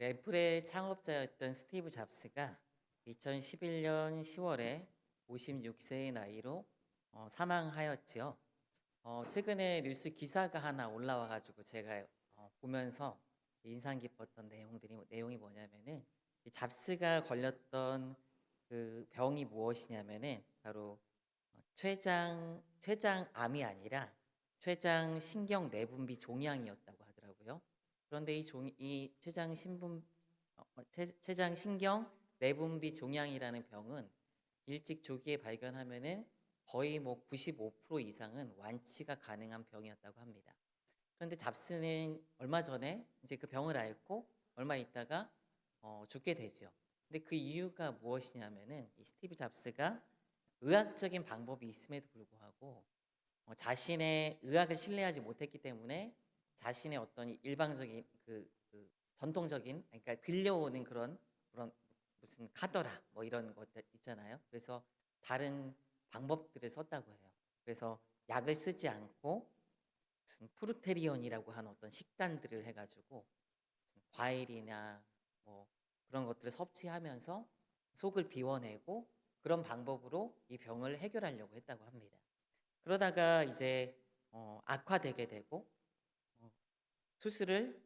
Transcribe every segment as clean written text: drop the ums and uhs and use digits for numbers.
애플의 창업자였던 스티브 잡스가 2011년 10월에 56세의 나이로 사망하였지요. 최근에 뉴스 기사가 하나 올라와 가지고 제가 보면서 인상 깊었던 내용이 뭐냐면은 이 잡스가 걸렸던 그 병이 무엇이냐면은 바로 췌장암이 아니라 췌장 신경 내분비 종양이었다고 하더라고요. 그런데 이 췌장 신경 내분비 종양이라는 병은 일찍 조기에 발견하면은 거의 뭐 95% 이상은 완치가 가능한 병이었다고 합니다. 그런데 잡스는 얼마 전에 이제 그 병을 앓고 얼마 있다가 죽게 되죠. 근데 그 이유가 무엇이냐면은 이 스티브 잡스가 의학적인 방법이 있음에도 불구하고 자신의 의학을 신뢰하지 못했기 때문에 자신의 어떤 일방적인 전통적인, 그러니까 들려오는 그런 무슨 카더라 뭐 이런 것들 있잖아요. 그래서 다른 방법들을 썼다고 해요. 그래서 약을 쓰지 않고 무슨 프루테리온이라고 하는 어떤 식단들을 해가지고 무슨 과일이나 뭐 그런 것들을 섭취하면서 속을 비워내고 그런 방법으로 이 병을 해결하려고 했다고 합니다. 그러다가 이제 악화되게 되고 수술을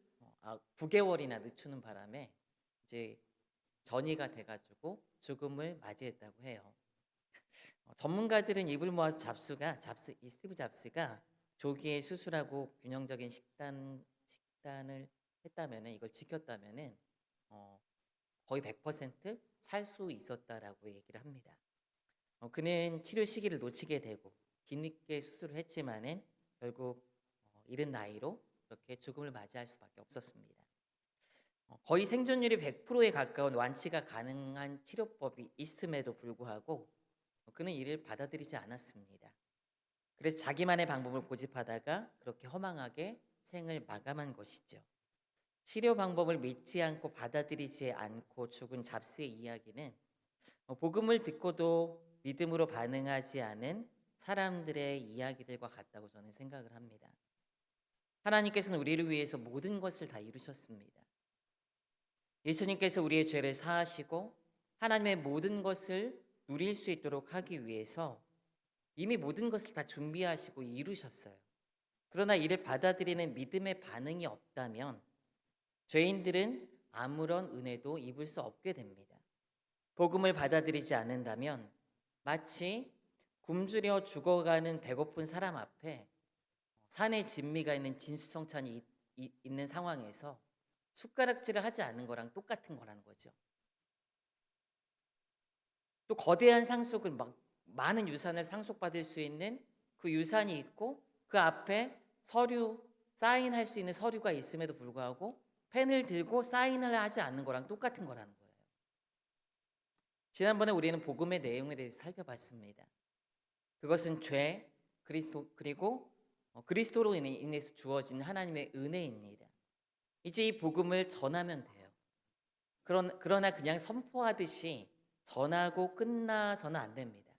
9개월이나 늦추는 바람에 이제 전이가 돼가지고 죽음을 맞이했다고 해요. 전문가들은 입을 모아서 이 스티브 잡스가 조기에 수술하고 균형적인 식단을 했다면은, 이걸 지켰다면은 거의 100% 살 수 있었다라고 얘기를 합니다. 그는 치료 시기를 놓치게 되고 뒤늦게 수술을 했지만은 결국 이른 나이로 그렇게 죽음을 맞이할 수밖에 없었습니다. 거의 생존율이 100%에 가까운 완치가 가능한 치료법이 있음에도 불구하고 그는 이를 받아들이지 않았습니다. 그래서 자기만의 방법을 고집하다가 그렇게 허망하게 생을 마감한 것이죠. 치료 방법을 믿지 않고 받아들이지 않고 죽은 잡스의 이야기는 복음을 듣고도 믿음으로 반응하지 않은 사람들의 이야기들과 같다고 저는 생각을 합니다. 하나님께서는 우리를 위해서 모든 것을 다 이루셨습니다. 예수님께서 우리의 죄를 사하시고 하나님의 모든 것을 누릴 수 있도록 하기 위해서 이미 모든 것을 다 준비하시고 이루셨어요. 그러나 이를 받아들이는 믿음의 반응이 없다면 죄인들은 아무런 은혜도 입을 수 없게 됩니다. 복음을 받아들이지 않는다면 마치 굶주려 죽어가는 배고픈 사람 앞에 산에 진미가 있는 진수성찬이 있는 상황에서 숟가락질을 하지 않는 거랑 똑같은 거라는 거죠. 또 거대한 상속을 많은 유산을 상속받을 수 있는 그 유산이 있고 그 앞에 사인할 수 있는 서류가 있음에도 불구하고 펜을 들고 사인을 하지 않는 거랑 똑같은 거라는 거예요. 지난번에 우리는 복음의 내용에 대해서 살펴봤습니다. 그것은 죄, 그리고 그리스도로 인해서 주어진 하나님의 은혜입니다. 이제 이 복음을 전하면 돼요. 그러나 그냥 선포하듯이 전하고 끝나서는 안 됩니다.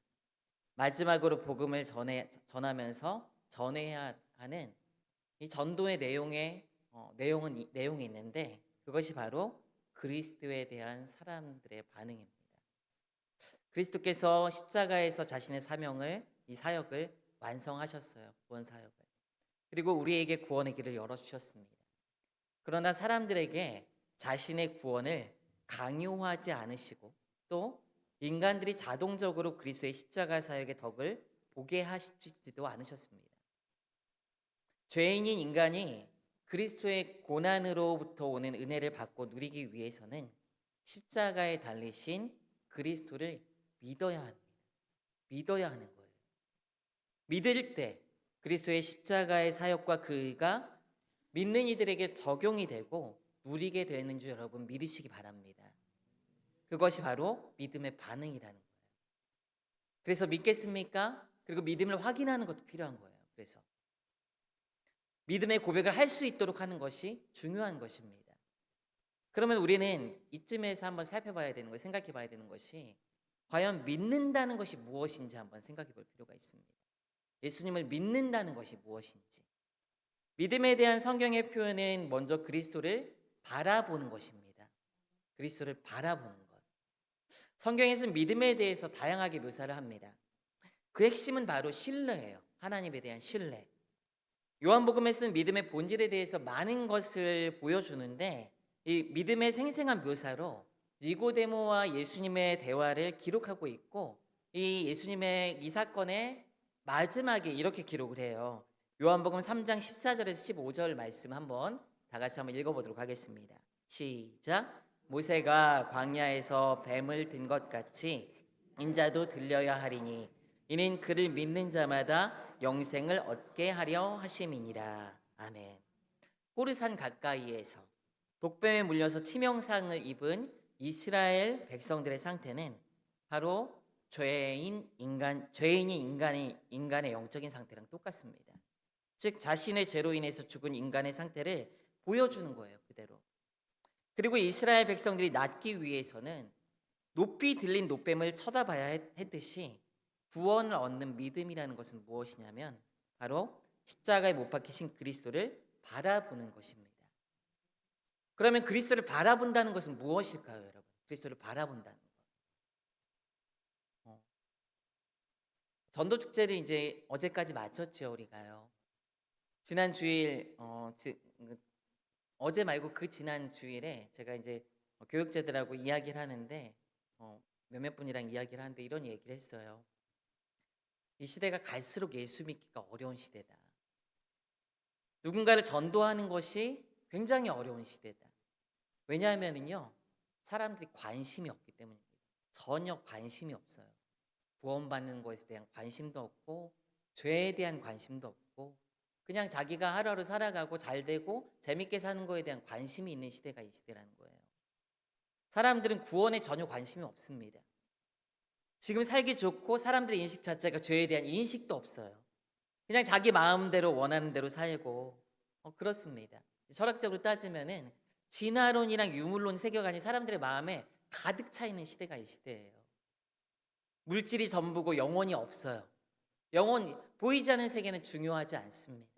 마지막으로 복음을 전하면서 전해야 하는 이 전도의 내용이 있는데 그것이 바로 그리스도에 대한 사람들의 반응입니다. 그리스도께서 십자가에서 자신의 이 사역을 완성하셨어요. 구원 사역을. 그리고 우리에게 구원의 길을 열어주셨습니다. 그러나 사람들에게 자신의 구원을 강요하지 않으시고 또 인간들이 자동적으로 그리스도의 십자가 사역의 덕을 보게 하시지도 않으셨습니다. 죄인인 인간이 그리스도의 고난으로부터 오는 은혜를 받고 누리기 위해서는 십자가에 달리신 그리스도를 믿어야 합니다. 믿어야 하는 거예요. 믿을 때 그리스도의 십자가의 사역과 그 의가 믿는 이들에게 적용이 되고 누리게 되는 줄 여러분 믿으시기 바랍니다. 그것이 바로 믿음의 반응이라는 거예요. 그래서 믿겠습니까? 그리고 믿음을 확인하는 것도 필요한 거예요. 그래서 믿음의 고백을 할 수 있도록 하는 것이 중요한 것입니다. 그러면 우리는 이쯤에서 한번 살펴봐야 되는 거예요. 생각해 봐야 되는 것이 과연 믿는다는 것이 무엇인지 한번 생각해 볼 필요가 있습니다. 예수님을 믿는다는 것이 무엇인지. 믿음에 대한 성경의 표현은 먼저 그리스도를 바라보는 것입니다. 그리스도를 바라보는 것. 성경에서는 믿음에 대해서 다양하게 묘사를 합니다. 그 핵심은 바로 신뢰예요. 하나님에 대한 신뢰. 요한복음에서는 믿음의 본질에 대해서 많은 것을 보여주는데 이 믿음의 생생한 묘사로 니고데모와 예수님의 대화를 기록하고 있고 이 예수님의 이 사건의 마지막에 이렇게 기록을 해요. 요한복음 3장 14절에서 15절 말씀 한번 다 같이 한번 읽어보도록 하겠습니다. 시작. 모세가 광야에서 뱀을 든 것 같이 인자도 들려야 하리니 이는 그를 믿는 자마다 영생을 얻게 하려 하심이니라. 아멘. 호르산 가까이에서 독뱀에 물려서 치명상을 입은 이스라엘 백성들의 상태는 바로 죄인이 인간의 영적인 상태랑 똑같습니다. 즉 자신의 죄로 인해서 죽은 인간의 상태를 보여주는 거예요, 그대로. 그리고 이스라엘 백성들이 낫기 위해서는 높이 들린 노뱀을 쳐다봐야 했듯이 구원을 얻는 믿음이라는 것은 무엇이냐면 바로 십자가에 못 박히신 그리스도를 바라보는 것입니다. 그러면 그리스도를 바라본다는 것은 무엇일까요, 여러분? 그리스도를 바라본다는 것. 전도 축제를 이제 어제까지 마쳤죠, 우리가요. 지난 주일 어제 말고 그 지난 주일에 제가 이제 교육자들하고 이야기를 하는데 몇몇 분이랑 이야기를 하는데 이런 얘기를 했어요. 이 시대가 갈수록 예수 믿기가 어려운 시대다. 누군가를 전도하는 것이 굉장히 어려운 시대다. 왜냐하면요, 사람들이 관심이 없기 때문입니다. 전혀 관심이 없어요. 구원받는 것에 대한 관심도 없고 죄에 대한 관심도 없고 그냥 자기가 하루하루 살아가고 잘되고 재밌게 사는 거에 대한 관심이 있는 시대가 이 시대라는 거예요. 사람들은 구원에 전혀 관심이 없습니다. 지금 살기 좋고 사람들의 인식 자체가 죄에 대한 인식도 없어요. 그냥 자기 마음대로 원하는 대로 살고 그렇습니다. 철학적으로 따지면은 진화론이랑 유물론 세계관이 사람들의 마음에 가득 차 있는 시대가 이 시대예요. 물질이 전부고 영혼이 없어요. 영혼 보이지 않는 세계는 중요하지 않습니다.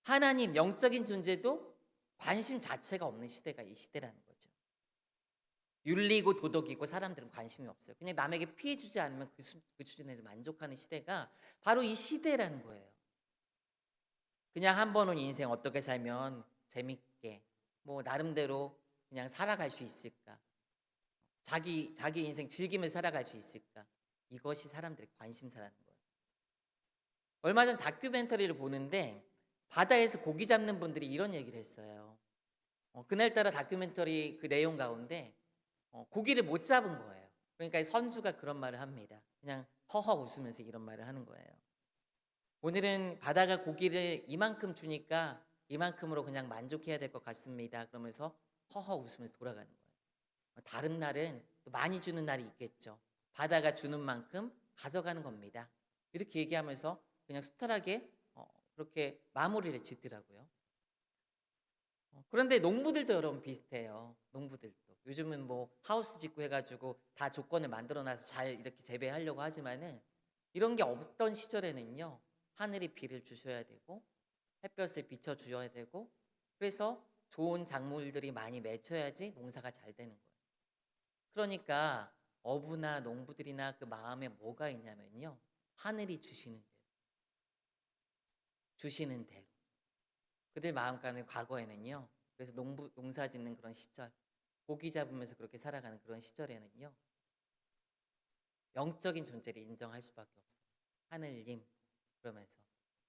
하나님 영적인 존재도 관심 자체가 없는 시대가 이 시대라는 거죠. 윤리고 도덕이고 사람들은 관심이 없어요. 그냥 남에게 피해 주지 않으면 그 수준에서 만족하는 시대가 바로 이 시대라는 거예요. 그냥 한 번 온 인생 어떻게 살면 재밌게 나름대로 그냥 살아갈 수 있을까? 자기 인생 즐기면서 살아갈 수 있을까? 이것이 사람들의 관심사라는 거예요. 얼마 전 다큐멘터리를 보는데 바다에서 고기 잡는 분들이 이런 얘기를 했어요. 그날따라 다큐멘터리 그 내용 가운데 고기를 못 잡은 거예요. 그러니까 선주가 그런 말을 합니다. 그냥 허허 웃으면서 이런 말을 하는 거예요. 오늘은 바다가 고기를 이만큼 주니까 이만큼으로 그냥 만족해야 될 것 같습니다. 그러면서 허허 웃으면서 돌아가는 거예요. 다른 날은 또 많이 주는 날이 있겠죠. 바다가 주는 만큼 가져가는 겁니다. 이렇게 얘기하면서 그냥 수탈하게 그렇게 마무리를 짓더라고요. 그런데 농부들도 여러분 비슷해요. 농부들도 요즘은 하우스 짓고 해가지고 다 조건을 만들어놔서 잘 이렇게 재배하려고 하지만은 이런 게 없던 시절에는요, 하늘이 비를 주셔야 되고 햇볕을 비춰 주셔야 되고 그래서 좋은 작물들이 많이 맺혀야지 농사가 잘 되는 거예요. 그러니까 어부나 농부들이나 그 마음에 뭐가 있냐면요, 하늘이 주시는 대로 그들 마음가는 과거에는요, 그래서 농사 짓는 그런 시절, 고기 잡으면서 그렇게 살아가는 그런 시절에는요, 영적인 존재를 인정할 수밖에 없어요. 하늘님 그러면서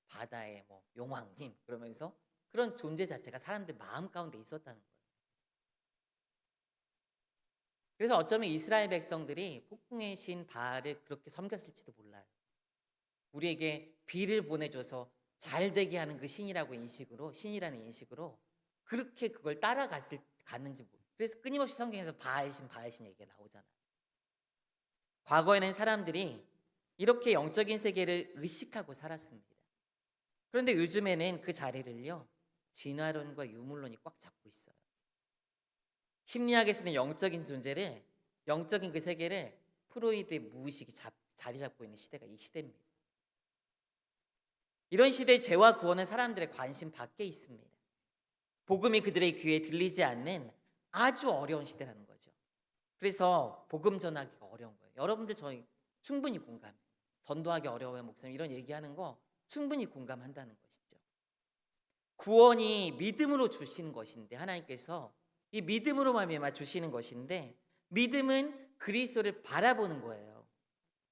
바다의 용왕님 그러면서 그런 존재 자체가 사람들 마음 가운데 있었다는 거예요. 그래서 어쩌면 이스라엘 백성들이 폭풍의 신 바알을 그렇게 섬겼을지도 몰라요. 우리에게 비를 보내줘서 잘 되게 하는 그 신이라는 인식으로 그렇게 그걸 갔는지 모르겠어요. 그래서 끊임없이 성경에서 바알신 얘기가 나오잖아요. 과거에는 사람들이 이렇게 영적인 세계를 의식하고 살았습니다. 그런데 요즘에는 그 자리를요, 진화론과 유물론이 꽉 잡고 있어요. 심리학에서는 영적인 그 세계를 프로이드의 무의식이 자리 잡고 있는 시대가 이 시대입니다. 이런 시대의 죄와 구원은 사람들의 관심 밖에 있습니다. 복음이 그들의 귀에 들리지 않는 아주 어려운 시대라는 거죠. 그래서 복음 전하기가 어려운 거예요. 여러분들 저희 충분히 공감해요. 전도하기 어려워요, 목사님. 이런 얘기하는 거 충분히 공감한다는 것이죠. 구원이 믿음으로 주시는 것인데, 하나님께서 이 믿음으로 말미암아 주시는 것인데, 믿음은 그리스도를 바라보는 거예요.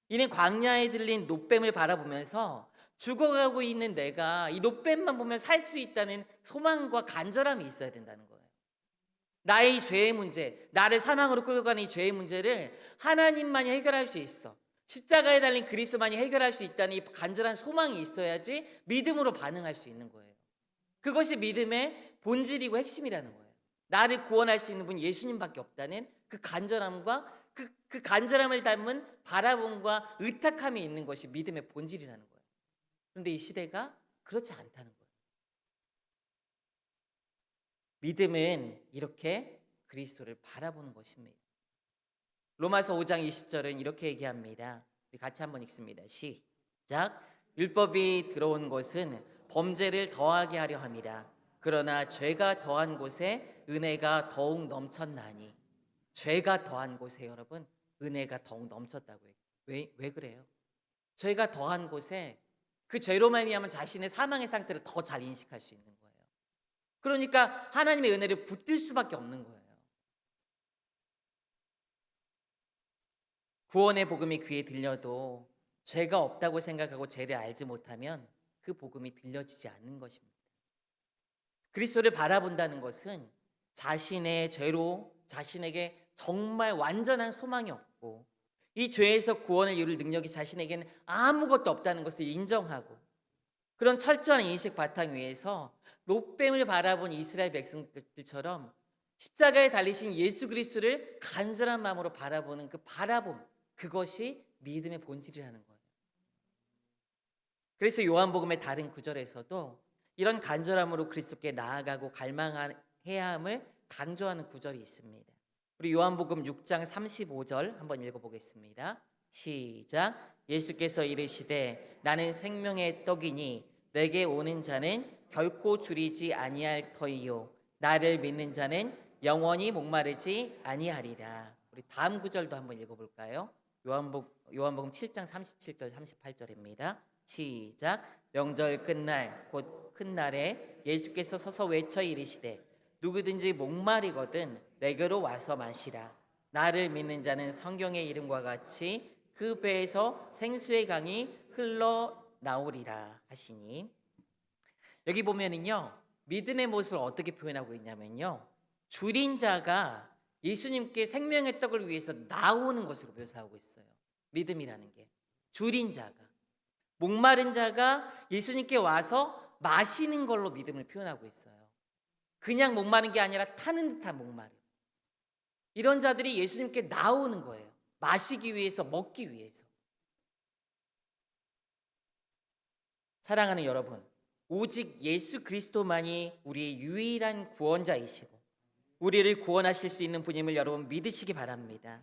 이는 광야에 들린 놋뱀을 바라보면서 죽어가고 있는 내가 이 놋뱀만 보면 살 수 있다는 소망과 간절함이 있어야 된다는 거예요. 나의 죄의 문제, 나를 사망으로 끌고 가는 이 죄의 문제를 하나님만이 해결할 수 있어. 십자가에 달린 그리스도만이 해결할 수 있다는 이 간절한 소망이 있어야지 믿음으로 반응할 수 있는 거예요. 그것이 믿음의 본질이고 핵심이라는 거예요. 나를 구원할 수 있는 분이 예수님밖에 없다는 그 간절함과 그 간절함을 담은 바라봄과 의탁함이 있는 것이 믿음의 본질이라는 거예요. 그런데 이 시대가 그렇지 않다는 거예요. 믿음은 이렇게 그리스도를 바라보는 것입니다. 로마서 5장 20절은 이렇게 얘기합니다. 우리 같이 한번 읽습니다. 시작. 율법이 들어온 것은 범죄를 더하게 하려 함이라. 그러나 죄가 더한 곳에 은혜가 더욱 넘쳤나니. 죄가 더한 곳에 여러분 은혜가 더욱 넘쳤다고 해요. 왜 그래요? 죄가 더한 곳에 그 죄로 말미암아 자신의 사망의 상태를 더 잘 인식할 수 있는 거예요. 그러니까 하나님의 은혜를 붙들 수밖에 없는 거예요. 구원의 복음이 귀에 들려도 죄가 없다고 생각하고 죄를 알지 못하면 그 복음이 들려지지 않는 것입니다. 그리스도를 바라본다는 것은 자신의 죄로 자신에게 정말 완전한 소망이 없고 이 죄에서 구원을 이룰 능력이 자신에게는 아무것도 없다는 것을 인정하고 그런 철저한 인식 바탕 위에서 놋뱀을 바라본 이스라엘 백성들처럼 십자가에 달리신 예수 그리스도를 간절한 마음으로 바라보는 그 바라봄, 그것이 믿음의 본질이라는 거예요. 그래서 요한복음의 다른 구절에서도 이런 간절함으로 그리스도께 나아가고 갈망해야 함을 강조하는 구절이 있습니다. 우리 요한복음 6장 35절 한번 읽어보겠습니다. 시작. 예수께서 이르시되 나는 생명의 떡이니 내게 오는 자는 결코 줄이지 아니할 터이요 나를 믿는 자는 영원히 목마르지 아니하리라. 우리 다음 구절도 한번 읽어볼까요? 요한복음 7장 37절 38절입니다. 시작. 명절 끝날 곧 큰 날에 예수께서 서서 외쳐 이르시되 누구든지 목마르거든 내게로 와서 마시라. 나를 믿는 자는 성경의 이름과 같이 그 배에서 생수의 강이 흘러나오리라 하시니, 여기 보면은요 믿음의 모습을 어떻게 표현하고 있냐면요 줄인 자가 예수님께 생명의 떡을 위해서 나오는 것으로 묘사하고 있어요. 믿음이라는 게 줄인 자가, 목마른 자가 예수님께 와서 마시는 걸로 믿음을 표현하고 있어요. 그냥 목마른 게 아니라 타는 듯한 목마름. 이런 자들이 예수님께 나오는 거예요. 마시기 위해서, 먹기 위해서. 사랑하는 여러분, 오직 예수 그리스도만이 우리의 유일한 구원자이시고 우리를 구원하실 수 있는 분임을 여러분 믿으시기 바랍니다.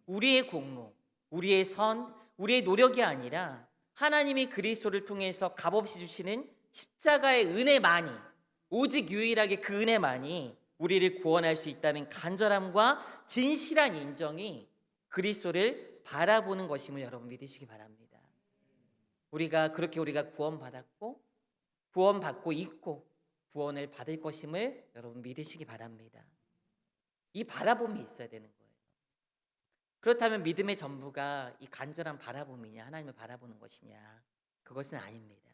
우리의 공로, 우리의 선, 우리의 노력이 아니라 하나님이 그리스도를 통해서 값없이 주시는 십자가의 은혜만이, 오직 유일하게 그 은혜만이 우리를 구원할 수 있다는 간절함과 진실한 인정이 그리스도를 바라보는 것임을 여러분 믿으시기 바랍니다. 우리가 구원받았고 구원받고 있고 구원을 받을 것임을 여러분 믿으시기 바랍니다. 이 바라봄이 있어야 되는 거예요. 그렇다면 믿음의 전부가 이 간절한 바라봄이냐, 하나님을 바라보는 것이냐, 그것은 아닙니다.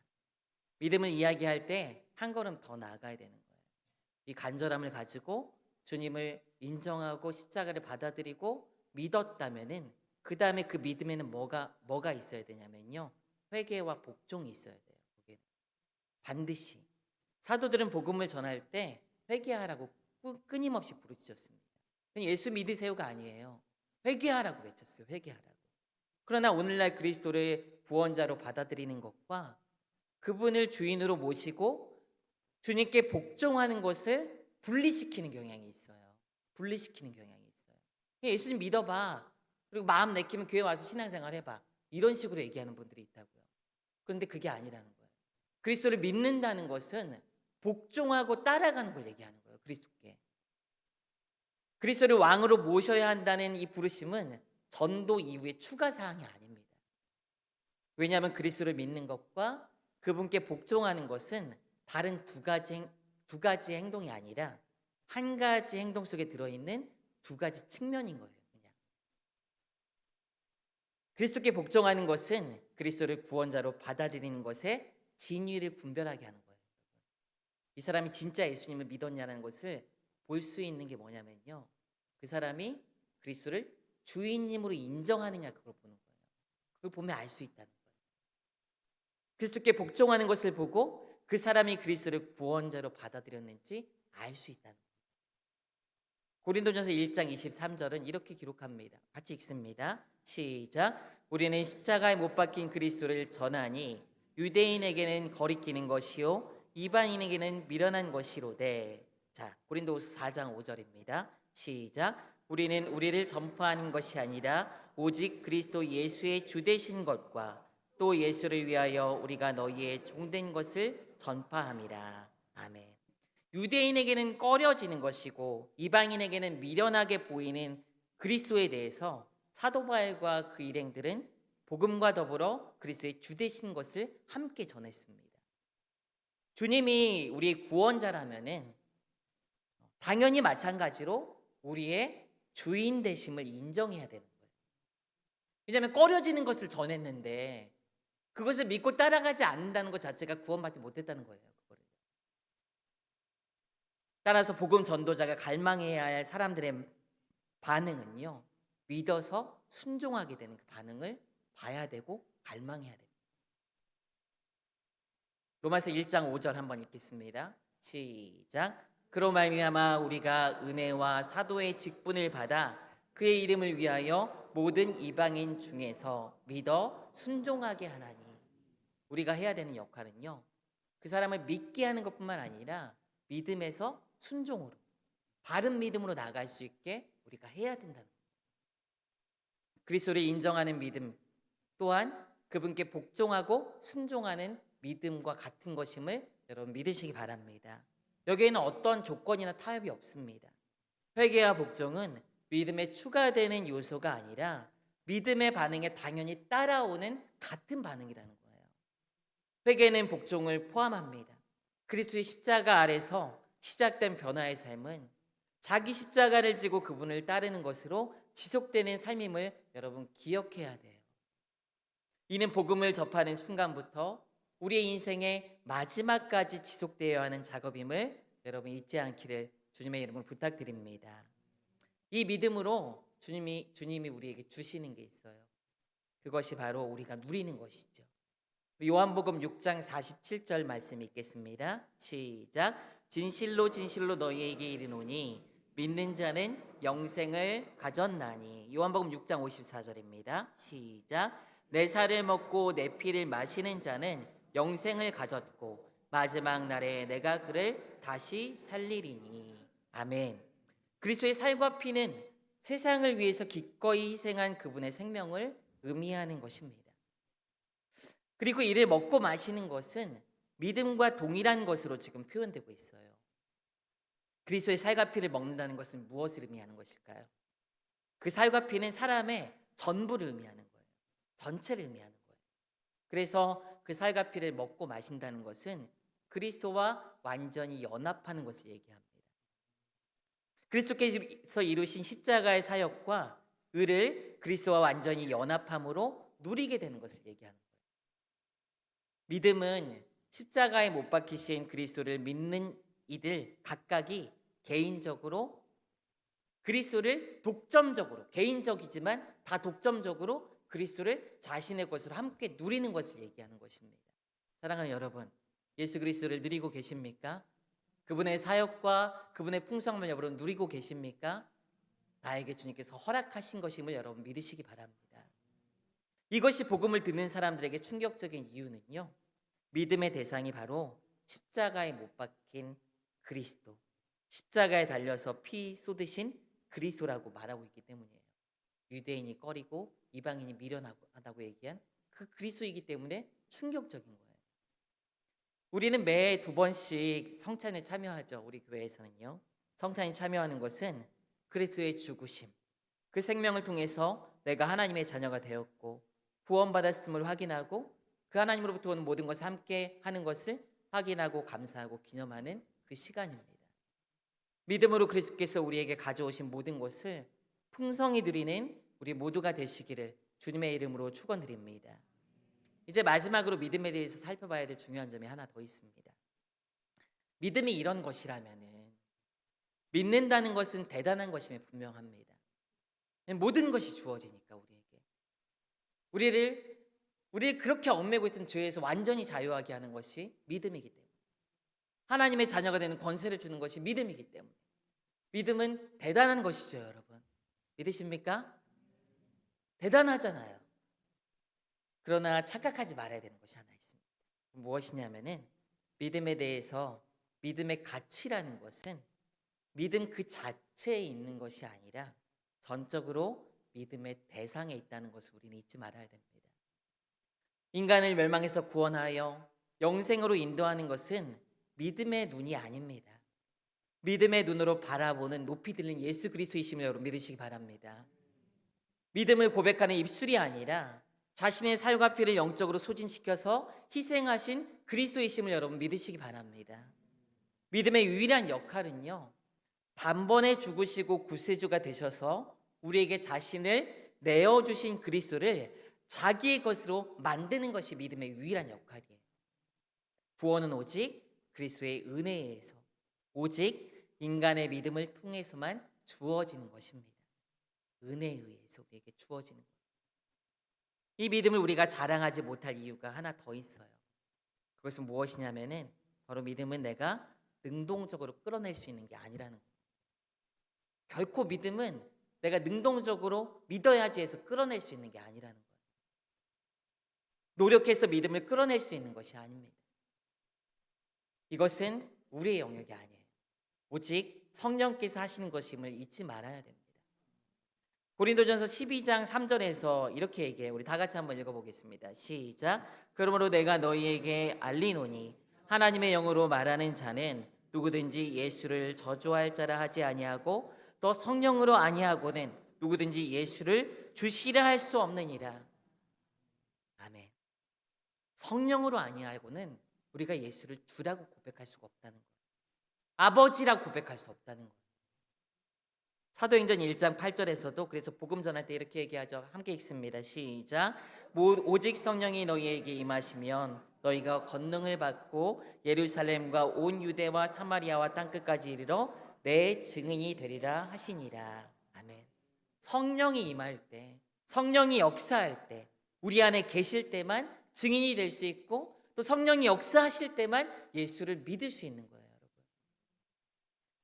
믿음을 이야기할 때 한 걸음 더 나아가야 되는 거예요. 이 간절함을 가지고 주님을 인정하고 십자가를 받아들이고 믿었다면은 그 다음에 그 믿음에는 뭐가 있어야 되냐면요, 회개와 복종이 있어야 돼요. 거기는 반드시 사도들은 복음을 전할 때 회개하라고 끊임없이 부르짖었습니다. 예수 믿으세요가 아니에요. 회개하라고 외쳤어요. 회개하라고. 그러나 오늘날 그리스도를 구원자로 받아들이는 것과 그분을 주인으로 모시고 주님께 복종하는 것을 분리시키는 경향이 있어요. 분리시키는 경향이 있어요. 예수님 믿어봐. 그리고 마음 내키면 교회 와서 신앙생활 해봐. 이런 식으로 얘기하는 분들이 있다고요. 그런데 그게 아니라는 거예요. 그리스도를 믿는다는 것은 복종하고 따라가는 걸 얘기하는 거예요. 그리스도께. 그리스도를 왕으로 모셔야 한다는 이 부르심은 전도 이후의 추가 사항이 아닙니다. 왜냐하면 그리스도를 믿는 것과 그분께 복종하는 것은 다른 두 가지 행동이 아니라 한 가지 행동 속에 들어있는 두 가지 측면인 거예요. 그냥 그리스도께 복종하는 것은 그리스도를 구원자로 받아들이는 것에 진위를 분별하게 하는 거예요. 이 사람이 진짜 예수님을 믿었냐는 것을 볼 수 있는 게 뭐냐면요, 그 사람이 그리스도를 주인님으로 인정하느냐, 그걸 보는 거예요. 그걸 보면 알 수 있다는 거예요. 그리스도께 복종하는 것을 보고 그 사람이 그리스도를 구원자로 받아들였는지 알 수 있다는 거예요. 고린도전서 1장 23절은 이렇게 기록합니다. 같이 읽습니다. 시작. 우리는 십자가에 못 박힌 그리스도를 전하니 유대인에게는 거리끼는 것이요 이방인에게는 미련한 것이로되. 자, 고린도후서 4장 5절입니다. 시작. 우리는 우리를 전파하는 것이 아니라 오직 그리스도 예수의 주 되신 것과 또 예수를 위하여 우리가 너희의 종된 것을 전파함이라. 아멘. 유대인에게는 꺼려지는 것이고 이방인에게는 미련하게 보이는 그리스도에 대해서 사도 바울과 그 일행들은 복음과 더불어 그리스도의 주 되신 것을 함께 전했습니다. 주님이 우리의 구원자라면은 당연히 마찬가지로 우리의 주인 되심을 인정해야 되는 거예요. 왜냐하면 꺼려지는 것을 전했는데 그것을 믿고 따라가지 않는다는 것 자체가 구원받지 못했다는 거예요. 그거를. 따라서 복음 전도자가 갈망해야 할 사람들의 반응은요, 믿어서 순종하게 되는 그 반응을 봐야 되고 갈망해야 됩니다. 로마서 1장 5절 한번 읽겠습니다. 시작. 그로 말미암아 우리가 은혜와 사도의 직분을 받아 그의 이름을 위하여 모든 이방인 중에서 믿어 순종하게 하나니. 우리가 해야 되는 역할은요, 그 사람을 믿게 하는 것뿐만 아니라 믿음에서 순종으로, 바른 믿음으로 나아갈 수 있게 우리가 해야 된다는 거예요. 그리스도를 인정하는 믿음 또한 그분께 복종하고 순종하는 믿음과 같은 것임을 여러분 믿으시기 바랍니다. 여기에는 어떤 조건이나 타협이 없습니다. 회개와 복종은 믿음에 추가되는 요소가 아니라 믿음의 반응에 당연히 따라오는 같은 반응이라는 거예요. 회개는 복종을 포함합니다. 그리스도의 십자가 아래서 시작된 변화의 삶은 자기 십자가를 지고 그분을 따르는 것으로 지속되는 삶임을 여러분 기억해야 돼요. 이는 복음을 접하는 순간부터 우리의 인생의 마지막까지 지속되어야 하는 작업임을 여러분 잊지 않기를 주님의 이름으로 부탁드립니다. 이 믿음으로 주님이 우리에게 주시는 게 있어요. 그것이 바로 우리가 누리는 것이죠. 요한복음 6장 47절 말씀 읽겠습니다. 시작. 진실로 진실로 너희에게 이르노니 믿는 자는 영생을 가졌나니. 요한복음 6장 54절입니다. 시작. 내 살을 먹고 내 피를 마시는 자는 영생을 가졌고 마지막 날에 내가 그를 다시 살리리니. 아멘. 그리스도의 살과 피는 세상을 위해서 기꺼이 희생한 그분의 생명을 의미하는 것입니다. 그리고 이를 먹고 마시는 것은 믿음과 동일한 것으로 지금 표현되고 있어요. 그리스도의 살과 피를 먹는다는 것은 무엇을 의미하는 것일까요? 그 살과 피는 사람의 전부를 의미하는 거예요. 전체를 의미하는 거예요. 그래서 그 살과 피를 먹고 마신다는 것은 그리스도와 완전히 연합하는 것을 얘기합니다. 그리스도께서 이루신 십자가의 사역과 의를 그리스도와 완전히 연합함으로 누리게 되는 것을 얘기하는 거예요. 믿음은 십자가에 못 박히신 그리스도를 믿는 이들 각각이 개인적으로 그리스도를 독점적으로, 개인적이지만 다 독점적으로 그리스도를 자신의 것으로 함께 누리는 것을 얘기하는 것입니다. 사랑하는 여러분, 예수 그리스도를 누리고 계십니까? 그분의 사역과 그분의 풍성함을 여러분 누리고 계십니까? 나에게 주님께서 허락하신 것임을 여러분 믿으시기 바랍니다. 이것이 복음을 듣는 사람들에게 충격적인 이유는요, 믿음의 대상이 바로 십자가에 못 박힌 그리스도, 십자가에 달려서 피 쏟으신 그리스도라고 말하고 있기 때문이에요. 유대인이 꺼리고 이방인이 미련하다고 얘기한 그 그리스도이기 때문에 충격적인 거예요. 우리는 매 2번씩 성찬에 참여하죠. 우리 교회에서는요. 성찬에 참여하는 것은 그리스도의 죽으심, 그 생명을 통해서 내가 하나님의 자녀가 되었고 구원받았음을 확인하고 그 하나님으로부터 오는 모든 것을 함께 하는 것을 확인하고 감사하고 기념하는 그 시간입니다. 믿음으로 그리스도께서 우리에게 가져오신 모든 것을 풍성히 누리는 우리 모두가 되시기를 주님의 이름으로 축원드립니다. 이제 마지막으로 믿음에 대해서 살펴봐야 될 중요한 점이 하나 더 있습니다. 믿음이 이런 것이라면은 믿는다는 것은 대단한 것임이 분명합니다. 모든 것이 주어지니까 우리를 그렇게 얽매고 있던 죄에서 완전히 자유하게 하는 것이 믿음이기 때문에, 하나님의 자녀가 되는 권세를 주는 것이 믿음이기 때문에 믿음은 대단한 것이죠, 여러분. 믿으십니까? 대단하잖아요. 그러나 착각하지 말아야 되는 것이 하나 있습니다. 무엇이냐면은 믿음에 대해서 믿음의 가치라는 것은 믿음 그 자체에 있는 것이 아니라 전적으로 믿음의 대상에 있다는 것을 우리는 잊지 말아야 됩니다. 인간을 멸망에서 구원하여 영생으로 인도하는 것은 믿음의 눈이 아닙니다. 믿음의 눈으로 바라보는 높이 들린 예수 그리스도이심을 여러분 믿으시기 바랍니다. 믿음을 고백하는 입술이 아니라 자신의 살과 피를 영적으로 소진시켜서 희생하신 그리스도이심을 여러분 믿으시기 바랍니다. 믿음의 유일한 역할은요, 단번에 죽으시고 구세주가 되셔서 우리에게 자신을 내어주신 그리스도를 자기의 것으로 만드는 것이 믿음의 유일한 역할이에요. 구원은 오직 그리스도의 은혜에 의해서, 오직 인간의 믿음을 통해서만 주어지는 것입니다. 은혜에 의해서 우리에게 주어지는 것. 이 믿음을 우리가 자랑하지 못할 이유가 하나 더 있어요. 그것은 무엇이냐면은 바로 믿음은 내가 능동적으로 끌어낼 수 있는 게 아니라는 거예요. 결코 믿음은 내가 능동적으로 믿어야지 해서 끌어낼 수 있는 게 아니라는 거예요. 노력해서 믿음을 끌어낼 수 있는 것이 아닙니다. 이것은 우리의 영역이 아니에요. 오직 성령께서 하시는 것임을 잊지 말아야 됩니다. 고린도전서 12장 3절에서 이렇게 얘기해요. 우리 다 같이 한번 읽어보겠습니다. 시작. 그러므로 내가 너희에게 알리노니 하나님의 영으로 말하는 자는 누구든지 예수를 저주할 자라 하지 아니하고 또 성령으로 아니하고는 누구든지 예수를 주시라 할 수 없느니라. 아멘. 성령으로 아니하고는 우리가 예수를 주라고 고백할 수가 없다는 거예요. 아버지라고 고백할 수 없다는 거예요. 사도행전 1장 8절에서도 그래서 복음 전할 때 이렇게 얘기하죠. 함께 읽습니다. 시작. 오직 성령이 너희에게 임하시면 너희가 권능을 받고 예루살렘과 온 유대와 사마리아와 땅끝까지 이르러 내 증인이 되리라 하시니라. 아멘. 성령이 임할 때, 성령이 역사할 때, 우리 안에 계실 때만 증인이 될 수 있고 또 성령이 역사하실 때만 예수를 믿을 수 있는 거예요, 여러분.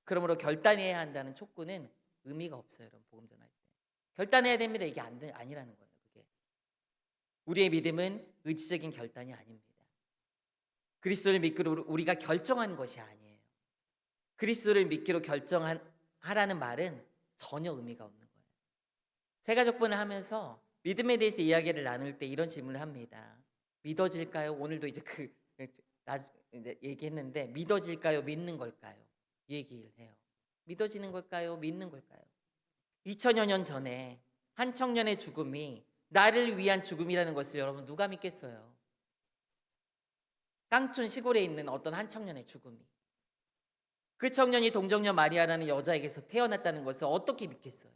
그러므로 결단해야 한다는 촉구는 의미가 없어요, 여러분. 복음 전할 때 결단해야 됩니다. 이게 아니라는 거예요. 그게 우리의 믿음은 의지적인 결단이 아닙니다. 그리스도를 믿기로 우리가 결정한 것이 아니에요. 그리스도를 믿기로 결정하라는 말은 전혀 의미가 없는 거예요. 새가족분을 하면서 믿음에 대해서 이야기를 나눌 때 이런 질문을 합니다. 믿어질까요? 오늘도 이제 이제 얘기했는데 믿어질까요? 믿는 걸까요? 이 얘기를 해요. 믿어지는 걸까요? 믿는 걸까요? 2000여 년 전에 한 청년의 죽음이 나를 위한 죽음이라는 것을 여러분 누가 믿겠어요? 깡촌 시골에 있는 어떤 한 청년의 죽음이, 그 청년이 동정녀 마리아라는 여자에게서 태어났다는 것을 어떻게 믿겠어요?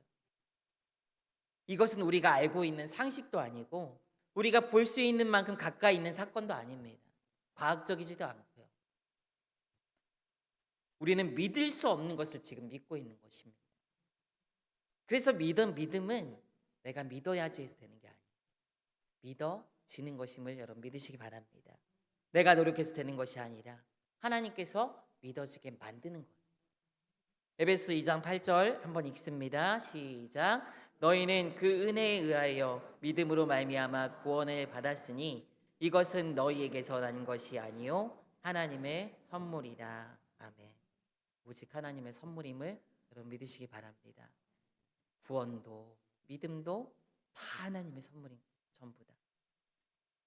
이것은 우리가 알고 있는 상식도 아니고 우리가 볼 수 있는 만큼 가까이 있는 사건도 아닙니다. 과학적이지도 않고요. 우리는 믿을 수 없는 것을 지금 믿고 있는 것입니다. 그래서 믿음은 내가 믿어야지 해서 되는 게 아니에요. 믿어지는 것임을 여러분 믿으시기 바랍니다. 내가 노력해서 되는 것이 아니라 하나님께서 믿어지게 만드는 거예요. 에베소 2장 8절 한번 읽습니다. 시작. 너희는 그 은혜에 의하여 믿음으로 말미암아 구원을 받았으니 이것은 너희에게서 난 것이 아니요 하나님의 선물이라. 아멘. 오직 하나님의 선물임을 여러분 믿으시기 바랍니다. 구원도 믿음도 다 하나님의 선물인 전부 다.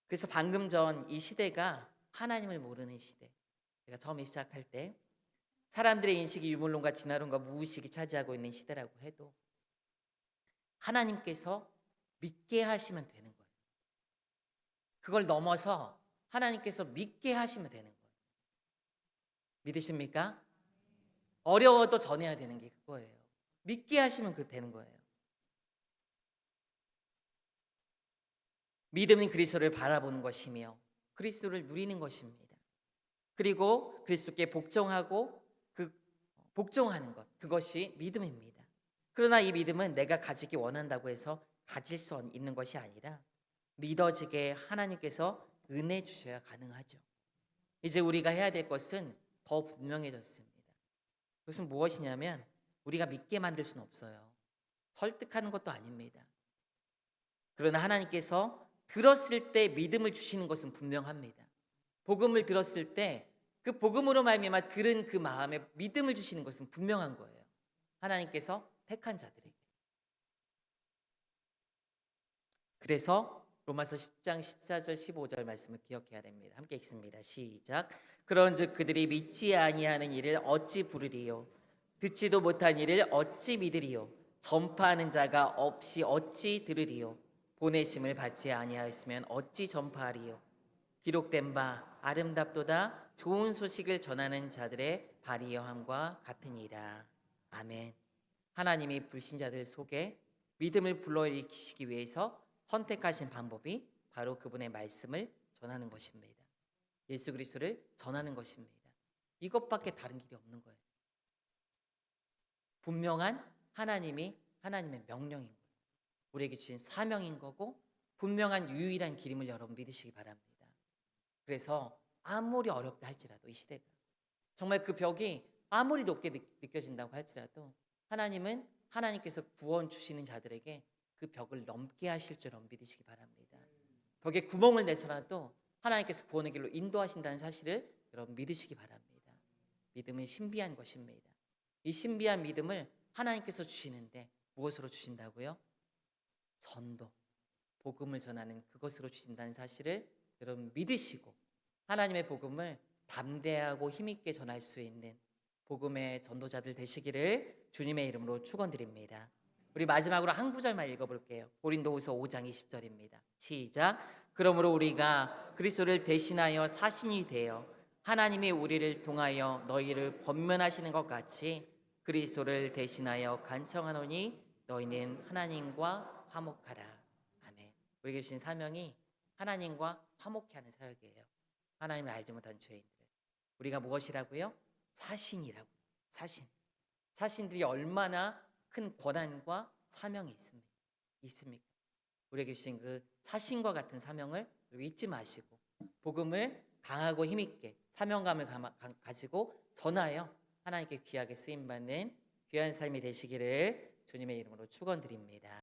그래서 방금 전 이 시대가 하나님을 모르는 시대. 제가 처음에 시작할 때 사람들의 인식이 유물론과 진화론과 무의식이 차지하고 있는 시대라고 해도 하나님께서 믿게 하시면 되는 거예요. 그걸 넘어서 하나님께서 믿게 하시면 되는 거예요. 믿으십니까? 어려워도 전해야 되는 게 그거예요. 믿게 하시면 그 되는 거예요. 믿음은 그리스도를 바라보는 것이며 그리스도를 누리는 것입니다. 그리고 그리스도께 복종하고 그 복종하는 것, 그것이 믿음입니다. 그러나 이 믿음은 내가 가지기 원한다고 해서 가질 수 있는 것이 아니라 믿어지게 하나님께서 은혜 주셔야 가능하죠. 이제 우리가 해야 될 것은 더 분명해졌습니다. 그것은 무엇이냐면 우리가 믿게 만들 수는 없어요. 설득하는 것도 아닙니다. 그러나 하나님께서 들었을 때 믿음을 주시는 것은 분명합니다. 복음을 들었을 때 그 복음으로 말미암아 들은 그 마음에 믿음을 주시는 것은 분명한 거예요. 하나님께서 택한 자들에게. 그래서 로마서 10장 14절 15절 말씀을 기억해야 됩니다. 함께 읽습니다. 시작. 그런즉 그들이 믿지 아니하는 일을 어찌 부르리요? 듣지도 못한 일을 어찌 믿으리요? 전파하는 자가 없이 어찌 들으리요? 보내심을 받지 아니하였으면 어찌 전파하리요? 기록된 바 아름답도다 좋은 소식을 전하는 자들의 발이여함과 같으니라. 아멘. 하나님이 불신자들 속에 믿음을 불러일으키시기 위해서 선택하신 방법이 바로 그분의 말씀을 전하는 것입니다. 예수 그리스도를 전하는 것입니다. 이것밖에 다른 길이 없는 거예요. 분명한 하나님의 명령인 거예요. 우리에게 주신 사명인 거고 분명한 유일한 길임을 여러분 믿으시기 바랍니다. 그래서 아무리 어렵다 할지라도 이 시대가 정말 그 벽이 아무리 높게 느껴진다고 할지라도 하나님은 하나님께서 구원 주시는 자들에게 그 벽을 넘게 하실 줄 믿으시기 바랍니다. 벽에 구멍을 내서라도 하나님께서 구원의 길로 인도하신다는 사실을 여러분 믿으시기 바랍니다. 믿음은 신비한 것입니다. 이 신비한 믿음을 하나님께서 주시는데 무엇으로 주신다고요? 전도, 복음을 전하는 그것으로 주신다는 사실을 여러분 믿으시고 하나님의 복음을 담대하고 힘있게 전할 수 있는 복음의 전도자들 되시기를 주님의 이름으로 축원드립니다. 우리 마지막으로 한 구절만 읽어볼게요. 고린도후서 5장 20절입니다. 시작. 그러므로 우리가 그리스도를 대신하여 사신이 되어 하나님이 우리를 통하여 너희를 권면하시는 것 같이 그리스도를 대신하여 간청하노니 너희는 하나님과 화목하라. 아멘. 우리에게 주신 사명이 하나님과 화목케 하는 사역이에요. 하나님을 알지 못한 죄인들. 우리가 무엇이라고요? 사신이라고. 사신들이 얼마나 큰 권한과 사명이 있습니까? 우리에게 주신 그 사신과 같은 사명을 잊지 마시고 복음을 강하고 힘있게 사명감을 가지고 전하여 하나님께 귀하게 쓰임받는 귀한 삶이 되시기를 주님의 이름으로 축원드립니다.